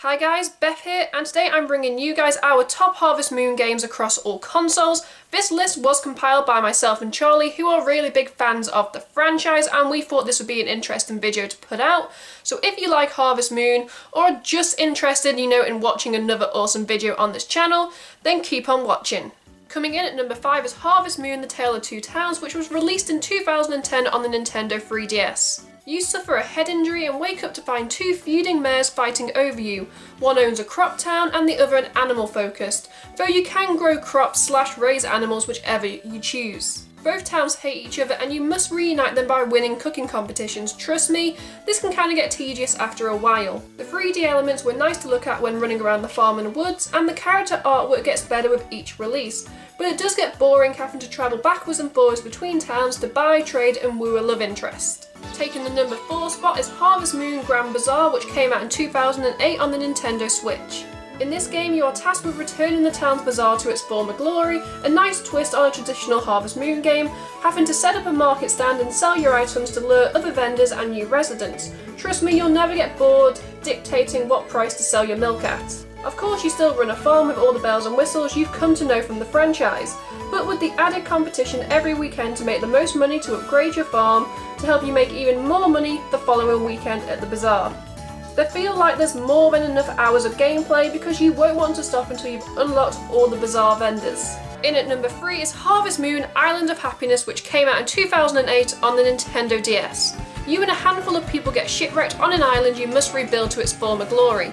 Hi guys, Beth here, and today I'm bringing you guys our top Harvest Moon games across all consoles. This list was compiled by myself and Charlie, who are really big fans of the franchise, and we thought this would be an interesting video to put out. So if you like Harvest Moon, or are just interested, in watching another awesome video on this channel, then keep on watching. Coming in at number 5 is Harvest Moon: The Tale of Two Towns, which was released in 2010 on the Nintendo 3DS. You suffer a head injury and wake up to find two feuding mayors fighting over you. One owns a crop town and the other an animal focused, though you can grow crops / raise animals whichever you choose. Both towns hate each other and you must reunite them by winning cooking competitions. Trust me, this can kind of get tedious after a while. The 3D elements were nice to look at when running around the farm and woods, and the character artwork gets better with each release, but it does get boring having to travel backwards and forwards between towns to buy, trade and woo a love interest. Taking the number 4 spot is Harvest Moon: Grand Bazaar, which came out in 2008 on the Nintendo Switch. In this game you are tasked with returning the town's bazaar to its former glory, a nice twist on a traditional Harvest Moon game, having to set up a market stand and sell your items to lure other vendors and new residents. Trust me, you'll never get bored dictating what price to sell your milk at. Of course you still run a farm with all the bells and whistles you've come to know from the franchise, but with the added competition every weekend to make the most money to upgrade your farm, to help you make even more money the following weekend at the bazaar. They feel like there's more than enough hours of gameplay because you won't want to stop until you've unlocked all the bazaar vendors. In at number 3 is Harvest Moon: Island of Happiness, which came out in 2008 on the Nintendo DS. You and a handful of people get shipwrecked on an island you must rebuild to its former glory.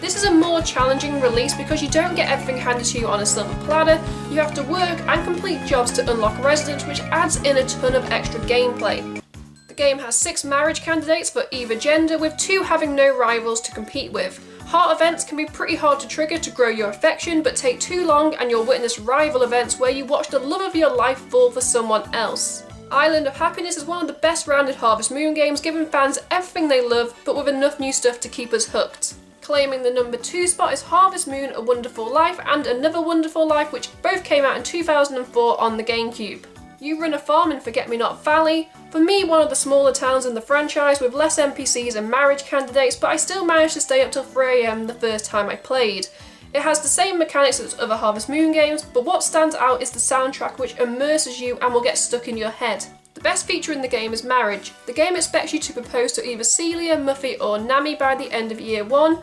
This is a more challenging release because you don't get everything handed to you on a silver platter. You have to work and complete jobs to unlock residents, which adds in a ton of extra gameplay. The game has 6 marriage candidates for either gender, with 2 having no rivals to compete with. Heart events can be pretty hard to trigger to grow your affection, but take too long and you'll witness rival events where you watch the love of your life fall for someone else. Island of Happiness is one of the best rounded Harvest Moon games, giving fans everything they love, but with enough new stuff to keep us hooked. Claiming the number 2 spot is Harvest Moon: A Wonderful Life and Another Wonderful Life, which both came out in 2004 on the GameCube. You run a farm in Forget-Me-Not Valley, for me one of the smaller towns in the franchise with less NPCs and marriage candidates, but I still managed to stay up till 3 AM the first time I played. It has the same mechanics as other Harvest Moon games, but what stands out is the soundtrack, which immerses you and will get stuck in your head. The best feature in the game is marriage. The game expects you to propose to either Celia, Muffy or Nami by the end of year 1.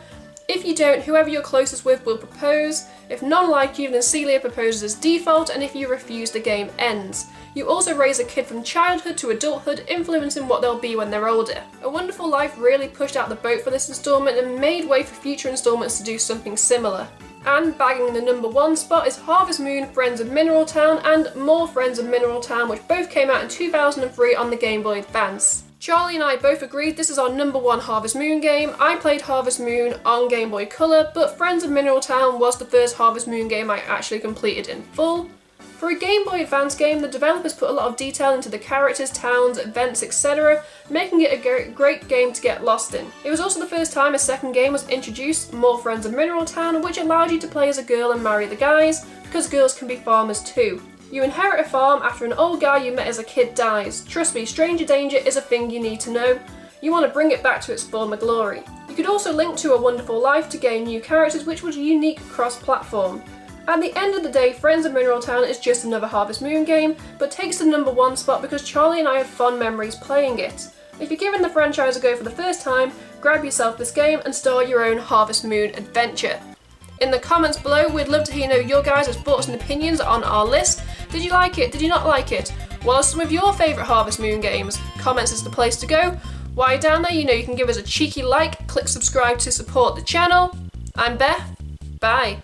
If you don't, whoever you're closest with will propose. If none like you, then Celia proposes as default, and if you refuse, the game ends. You also raise a kid from childhood to adulthood, influencing what they'll be when they're older. A Wonderful Life really pushed out the boat for this installment and made way for future installments to do something similar. And bagging the number 1 spot is Harvest Moon: Friends of Mineral Town and More Friends of Mineral Town, which both came out in 2003 on the Game Boy Advance. Charlie and I both agreed this is our number 1 Harvest Moon game. I played Harvest Moon on Game Boy Color, but Friends of Mineral Town was the first Harvest Moon game I actually completed in full. For a Game Boy Advance game, the developers put a lot of detail into the characters, towns, events, etc., making it a great game to get lost in. It was also the first time a second game was introduced, More Friends of Mineral Town, which allowed you to play as a girl and marry the guys, because girls can be farmers too. You inherit a farm after an old guy you met as a kid dies. Trust me, stranger danger is a thing you need to know. You want to bring it back to its former glory. You could also link to A Wonderful Life to gain new characters, which was unique cross-platform. At the end of the day, Friends of Mineral Town is just another Harvest Moon game, but takes the number 1 spot because Charlie and I have fond memories playing it. If you're giving the franchise a go for the first time, grab yourself this game and start your own Harvest Moon adventure. In the comments below, we'd love to hear your guys' thoughts and opinions on our list. Did you like it? Did you not like it? What are some of your favourite Harvest Moon games? Comments is the place to go. While you're down there, you can give us a cheeky like, click subscribe to support the channel. I'm Beth. Bye.